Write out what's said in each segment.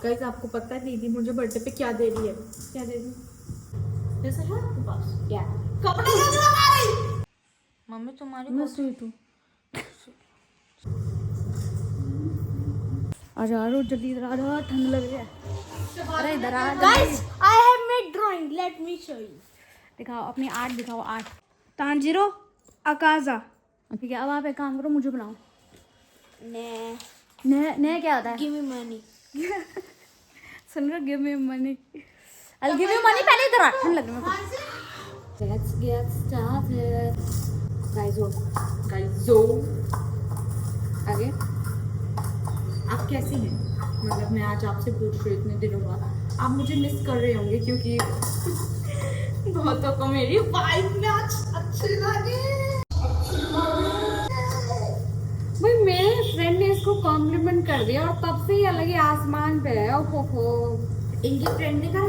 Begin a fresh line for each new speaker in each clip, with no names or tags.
Guys आपको पता है दीदी मुझे बर्थडे पे क्या दे रही है? क्या दे रही है? जैसा है आपके पास क्या कपड़े लगा रही मम्मी तुम्हारी मैं स्वीट हूँ। आज आ रहा जल्दी इधर आ जा, ठंड लग रही है। अरे इधर आ
guys I have made drawing, let me show you.
दिखाओ अपनी आर्ट, दिखाओ आर्ट। तांजीरो अकाजा। ठीक है अब आप एक काम करो, मुझे बनाओ।
ने
ने क्या होता है?
Give me money.
सुन रहे, give me money. I'll give you money। पहले इधर आ, ठंड लग रही है। Let's get started। गाइस आगे आप कैसी हैं? मतलब मैं आज आपसे पूछ रही हूँ इतने दिनों बाद, आप मुझे मिस कर रहे होंगे क्योंकि बहुतों को मेरी वाइफ में आज अच्छी लगी। भाई मेरे फ्रेंड ने इसको कॉम्प्लीमेंट कर दिया और तब से ही अलग ही आसमान पे है। इनकी फ्रेंड ने कहा,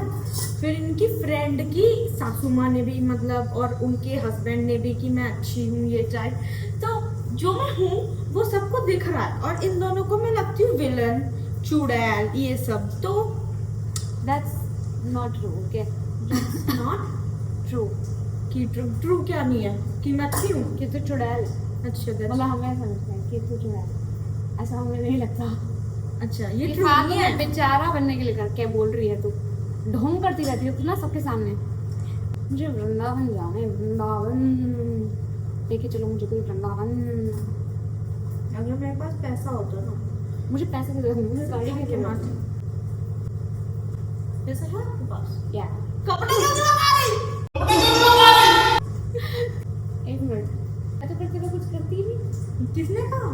फिर इनकी फ्रेंड की सासू माँ ने भी मतलब और उनके हस्बैंड ने भी कि मैं अच्छी हूँ ये चाहे, तो जो मैं हूँ वो सबको दिख रहा है और इन दोनों को मैं लगती हूँ विलन, चुड़ैल, ये सब। तो that's not true. Okay that's not true. कि ट्रू क्या नहीं है कि मैं अच्छी हूँ कि तू चुड़ैल। अच्छा मतलब हमें समझते हैं कि तू चुड़ैल, ऐसा हमें नहीं लगता। अच्छा ये ट्रू नहीं है। बेचारा बनने के लिए कर क्या बोल रही है तू? ढोंग करती रहती है ना सबके सामने। मुझे वृंदावन जाना है, वृंदावन लेके चलो मुझे कोई वृंदावन। अगर मेरे पास पैसा होता ना, मुझे पैसे दे दो, मुझे गाड़ी के लिए मारती। पैसा है आपके पास क्या? कपड़े एक मिनट, मैं तो करती तो कुछ करती ही नहीं। किसने कहा?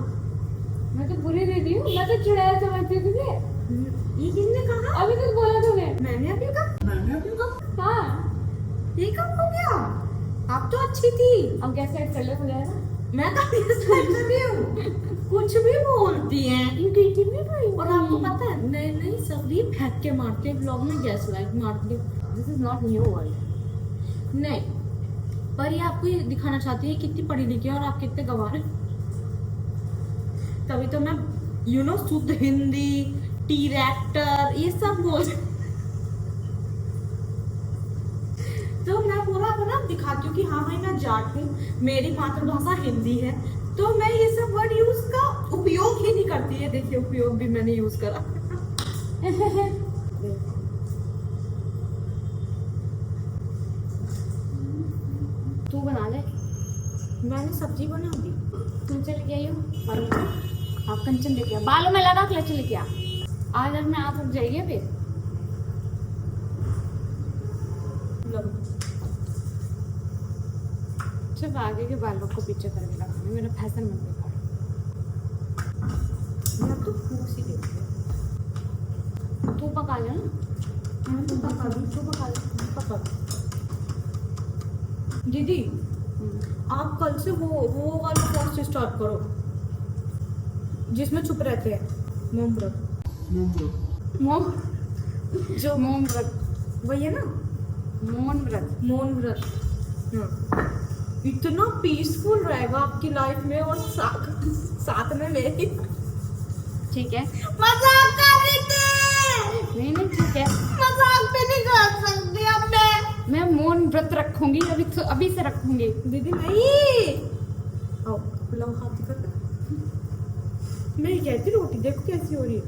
मैं तो बुरी दे दी हूँ, मैं तो चुड़ैल समझती हूँ तुझे। ये किसने कहा? अभी तक बोला तूने। मैंने अभी कहा? हाँ ये कब हो गया? आप तो अच्छी थी। अब कैसे कर ले मुझे ना? मैं तो कर रही हूँ। कुछ भी बोलती हैं और आपको पता है नहीं सबरी फेंक के मारते हैं ब्लॉग में, गैस लाइट मारते। This is not new world. नहीं पर ये आपको ये दिखाना चाहती है कितनी पढ़ी लिखी है और आप कितने गंवार हैं। तभी तो मैं शुद्ध हिंदी, टीरेक्टर ये सब बोल तो मैं पूरा अपना दिखाती हूँ कि हाँ भाई मैं जाट हूँ, मेरी मातृभाषा हिंदी है, तो मैं ये सब वर्ड यूज का उपयोग ही नहीं करती है। देखिए उपयोग भी मैंने यूज करा। तू बना ले। मैंने सब्जी बना दी। तुम चले गई हो आप कंचन लेके आ, बालों में लगा क्लच लेके आ। आज में आप रुक जाइए फिर। सिर्फ आगे के बालों को पीछे करके लगाना, मेरा फैशन मत देखा। मैं तो फूस ही देती हूँ। तू पका ले ना। मैं तो पका लूँ, तू पका ले। पका दीदी आप कल से वो वाला कोर्स स्टार्ट करो जिसमें चुप रहते हैं। मोम व्रत वही है ना? मौन व्रत। हाँ इतना पीसफुल रहेगा आपकी लाइफ में और साथ में मेरी। ठीक है मजाक कर रही थी। नहीं ठीक है, मजाक भी नहीं कर सकती अब मैं मौन व्रत रखूंगी अभी से रखूंगी। दीदी नहीं आओ पुलाव खाती कर। मैं कहती रोटी देखो कैसी हो रही है,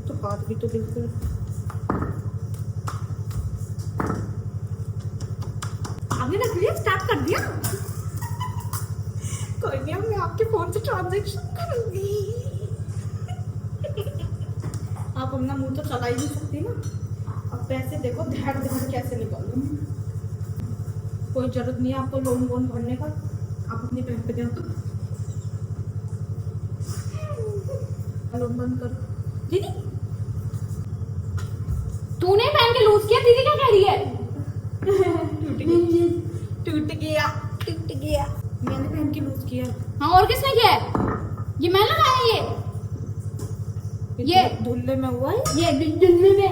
तो हाथ भी तो बिल्कुल। आपने रख लिया, स्टार्ट कर दिया। कोई नहीं अब मैं आपके फोन से ट्रांजैक्शन करूंगी। आप अपना मुंह तो चला ही नहीं सकती ना। अब पैसे देखो धड़ कैसे निकालूं। कोई जरूरत नहीं है आपको लोन वोन भरने का, आप अपनी बहन पे ध्यान दो। लोन बंद करो। दीदी तूने पहन के लूज किया, दीदी क्या कह रही है? टूट गया। मैंने पहन के लूज किया। हाँ और किसने किया है? ये मैं लगाया ये धुल्ले में हुआ है। ये धुल्ले में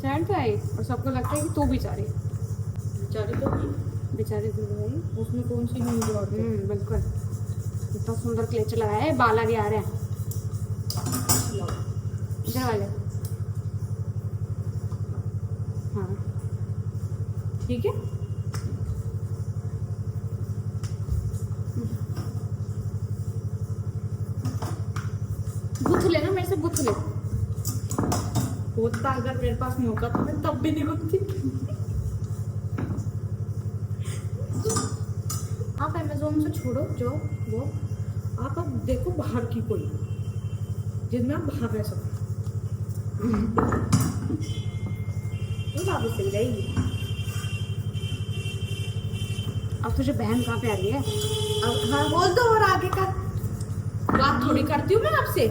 सैंड पे आई और सबको लगता है कि तू बेचारी तो बेचारी तो भाई उसमें कौन सी नहीं। बिल्कुल इतना सुंदर क्लेचर लगाया है, बाल आगे आ रहे हैं। इधर वाले। हाँ ठीक है। गुथ लेना मेरे से, गुथ ले। होता अगर मेरे पास मौका तो मैं तब भी नहीं गुथती। आप अमेज़ोन से छोड़ो जो वो, आप अब देखो बाहर की कोई जितना आप बाहर रह सको। तो बाबू सही रहेगी। अब तुझे बहन कहाँ पे आ रही है? अब हाँ बोल दो, और आगे का बात थोड़ी करती हूँ मैं आपसे,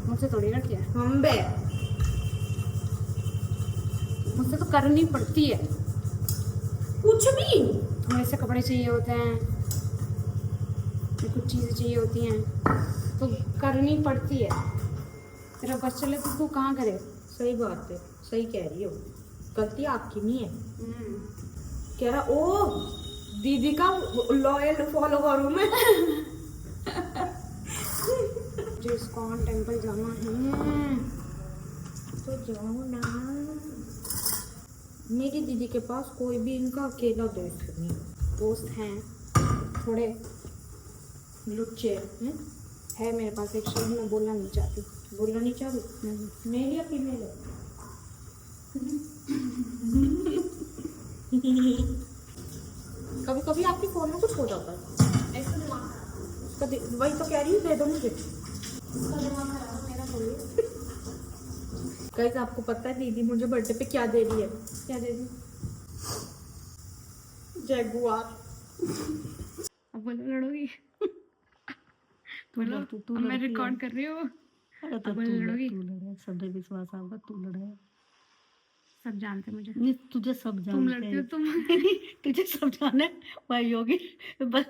मुझसे थोड़ी करती है। हम बे मुझसे तो करनी पड़ती है कुछ भी। मेरे से कपड़े चाहिए होते हैं, कुछ चीज़ें चाहिए होती हैं तो करनी पड़ती है। तेरा बस चले तो तू कहाँ करे? सही बात है, सही कह रही हो, गलती आपकी नहीं है। कह रहा ओ दीदी का लॉयल फॉलो करूँ मैं। जो इस्कॉन टेम्पल जाना है तो जाओ ना। मेरी दीदी के पास कोई भी इनका अकेला दोस्त नहीं, दोस्त हैं थोड़े लुच्चे हैं। है मेरे पास एक शब्द मैं बोलना नहीं चाहती, बोलना नहीं चाहती। मेल या फीमेल है? कभी कभी आपके फोन में कुछ हो जाता है ऐसा दिमाग, वही तो कह रही हूँ, दे दो मुझे। मेरा बोलिए। गाइस आपको पता है दीदी मुझे बर्थडे पे क्या दे रही है? क्या दे दी? जैगुआर। अब बोलो लड़ोगी? बोलो
तू
अब मैं रिकॉर्ड कर रही हूँ।
अरे तो
अब बोलो लड़ोगी?
तू लड़े, सब विश्वास आपका, तू लड़े।
सब जानते हैं मुझे।
नहीं तुझे सब
तुम
जानते
लड़ती हो
हैं।
तुम।
नहीं, तुझे सब जाने भाई योगी, बस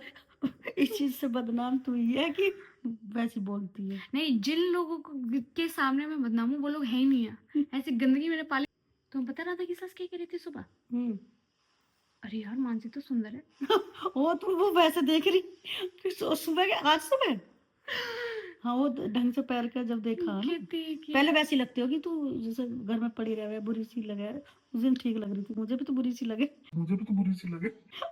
इस चीज से बदनाम तू ही है कि वैसी बोलती है।
नहीं, जिन लोगों के सामने मैं बदनाम हूँ वो लोग है ही नहीं है। ऐसी गंदगी मैंने पाली। तुम्हें पता रहा था कि सस क्या कह रही थी सुबह? अरे यार मानसी तो सुंदर है।
वो तू वो वैसे देख रही फिर सुबह के, आज सुबह हाँ वो ढंग से पैर का जब देखा ना, पहले वैसी लगती होगी तू, जैसे घर में पड़ी रहे बुरी सी लगे। उस दिन ठीक लग रही थी, मुझे भी तो बुरी सी लगे।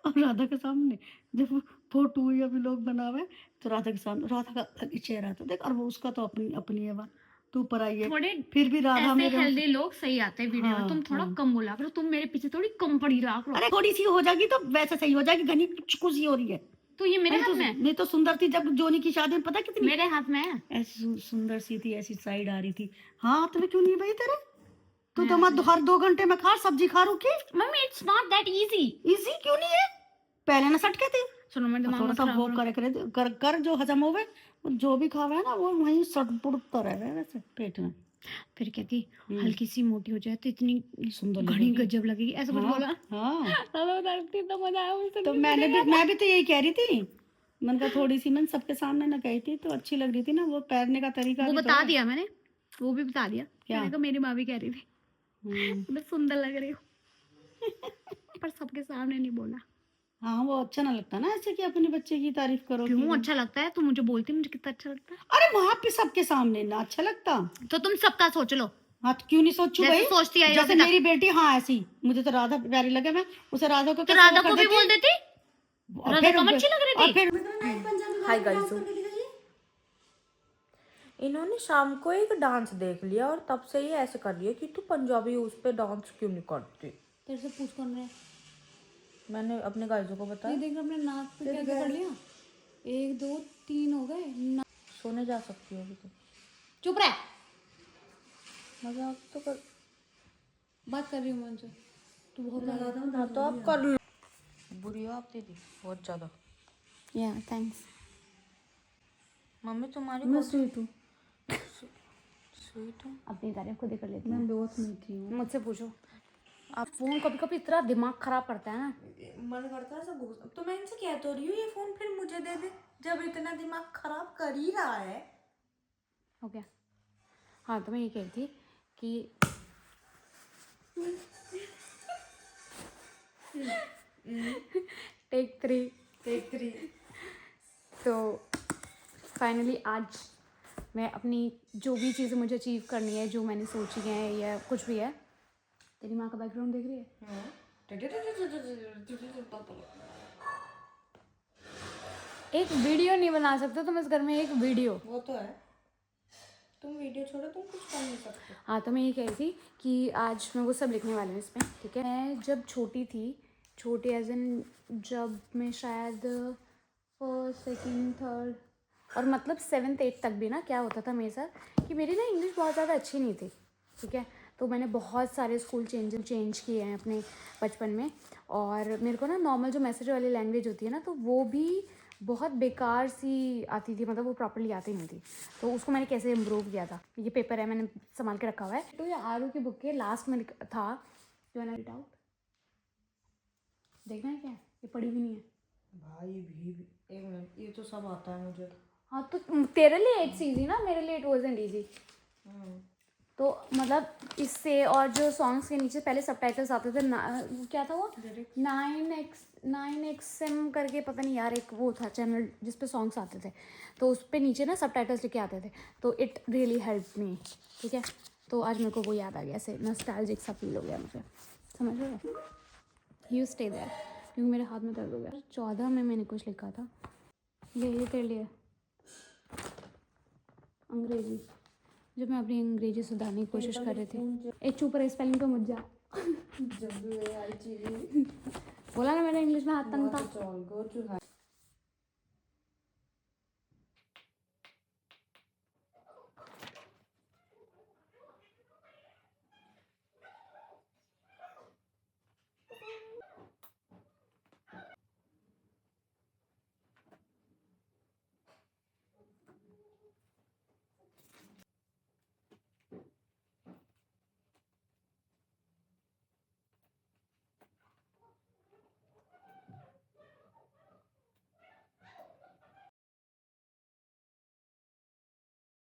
और राधा के सामने जब फोटो या व्लॉग बनावे तो राधा के सामने राधा का चेहरा था देख, और वो उसका तो अपनी अपनी है, तू पर आई है।
थोड़े
फिर भी राधा
ऐसे
मेरे
हेल्दी लोग सही आते हैं वीडियो में। तुम थोड़ा कम बोला करो, तुम मेरे पीछे थोड़ी कम पड़ी रहा करो।
अरे थोड़ी सी हो जाएगी तो वैसे सही हो जाएगी, घनी चिकू सी हो रही है।
तो ये मेरे
नहीं
हाथ
तो
में है।
नहीं तो सुंदर थी जब जोनी की शादी में, पता कितनी
मेरे हाथ में है।
ऐसी सुंदर सी थी, ऐसी साइड आ रही थी। हाँ तुम्हें क्यों नहीं भाई तेरे, तू
मैं
तो मत हर 2 घंटे में खा सब्जी खा रुकी।
Mummy it's not that easy.
Easy क्यों नहीं है, पहले ना सटके थे।
सुनो मेरे दिमाग
थोड़ा
में
सा वो करे करे कर, कर जो हजम होवे, जो भी खावे है ना वो वहीं सटपुड़ता रहे वैसे पेट में।
फिर कहती हल्की सी मोटी हो जाए तो इतनी
सुंदर
घनी
लगेगी।
गजब लगेगी, ऐसा कुछ बोला।
हाँ
तो मजा आया मुझे।
तो मैं भी तो यही कह रही थी। मन का थोड़ी सी मैंने सबके सामने ना कही थी तो अच्छी लग रही थी ना, वो पैरने का तरीका
वो
भी
बता
तो
दिया मैंने, वो भी बता दिया।
क्या?
मैंने कहा मेरी माँ भी कह रही थी मैं सुंदर लग रही हूँ। पर सबके सामने नहीं बोला।
हाँ वो अच्छा ना लगता ना ऐसे कि अपने बच्चे की तारीफ करो।
क्यों अच्छा लगता है? तू मुझे बोलती मुझे कितना अच्छा लगता है।
अरे वहां पे सबके सामने ना अच्छा लगता
तो तुम सबका सोच लो।
हाँ तो क्यों नहीं सोचू
जैसे
भाई,
सोचती आई हो
जैसे
अभी तक।
मेरी बेटी हाँ ऐसी, मुझे तो राधा प्यारी लगे, मैं उसे राधा को
तो
कैसे वो
राधा
कर
को भी
देती।
बोल देती।
और
राधा कम अच्छी लग रही
और
थी।
फिर
हाय गाइस, इन्होंने शाम को एक डांस देख लिया और तब से ही ऐसे कर लिया कि तू पंजाबी उस पे डांस क्यों नहीं करती।
तेरे से पूछ कौन रहा है?
मैंने अपने गाइजों को बताया।
देख अपने नाक पे क्या क्या कर लिया। 1 2 3 हो गए।
सोने जा सकती हो अभी तो।
चुप रह,
मजाक तो कर।
बात कर रही हूँ मैं उनसे। तू बहुत
हाँ तो आप कर लो। बुरी हो आप दीदी बहुत ज्यादा।
या थैंक्स।
मम्मी तुम्हारी
मैं स्वीट हूँ,
स्वीट है।
अपनी तारीफ खुद ही कर लेती
मैं बहुत मीठी हूँ।
मुझसे पूछो। आप फोन कभी कभी इतना दिमाग खराब करता है ना।
मन करता है सब घुस। तो मैं इनसे कह तो रही हूँ ये फोन फिर मुझे दे दे जब इतना दिमाग खराब कर ही रहा है।
हो गया। हाँ तो मैं ये कह रही थी कि टेक 3 तो फाइनली आज मैं अपनी जो भी चीज़ें मुझे अचीव करनी है, जो मैंने सोची है या कुछ भी है। तेरी माँ का बैकग्राउंड देख रही है? एक वीडियो नहीं बना सकते तुम इस घर में, एक वीडियो।
वो तो है, तुम वीडियो छोड़ो, तुम कुछ कर नहीं सकते।
हाँ, तो मैं ये कह रही थी कि आज मैं वो सब लिखने वाली हूँ इसमें, ठीक है। मैं जब छोटी थी, छोटी एज इन जब मैं शायद फर्स्ट सेकंड थर्ड और मतलब 7th 8th तक भी ना, क्या होता था मेरे साथ कि मेरी ना इंग्लिश बहुत ज़्यादा अच्छी नहीं थी, ठीक है। तो मैंने बहुत सारे स्कूल चेंज किए हैं अपने बचपन में, और मेरे को ना नॉर्मल जो मैसेज वाली लैंग्वेज होती है ना, तो वो भी बहुत बेकार सी आती थी, मतलब वो प्रॉपर्ली आती नहीं थी। तो उसको मैंने कैसे इम्प्रूव किया था, ये पेपर है मैंने संभाल के रखा हुआ है। तो ये आरू की बुक के लास्ट में था, जो है ना, आउट देखना है क्या, ये पढ़ी भी नहीं है
भाई भी एक मिनट, ये तो सब आता है मुझे।
हाँ, तो तेरे लिए इट्स ईजी ना, मेरे लिए इट वाज़न्ट ईजी। तो मतलब इससे, और जो सॉन्ग्स के नीचे पहले सबटाइटल्स आते थे क्या था वो, 9XM करके, पता नहीं यार, एक वो था चैनल जिस पे सॉन्ग्स आते थे, तो उस पे नीचे ना सबटाइटल्स लिखे आते थे, तो इट रियली हेल्प मी, ठीक है। तो आज मेरे को वो याद आ गया, ऐसे नॉस्टैल्जिक सा फील हो गया मुझे, समझ रहे हो। यू स्टे देयर, क्योंकि मेरे हाथ में दर्द हो गया। 14 में मैंने कुछ लिखा था, ये तेरे लिए अंग्रेजी, जब मैं अपनी अंग्रेजी सुधारने की कोशिश कर रही थी। एक चुप रहे, स्पेलिंग पे मुझ जा। बोला ना मेरा इंग्लिश में हाथ तंग था।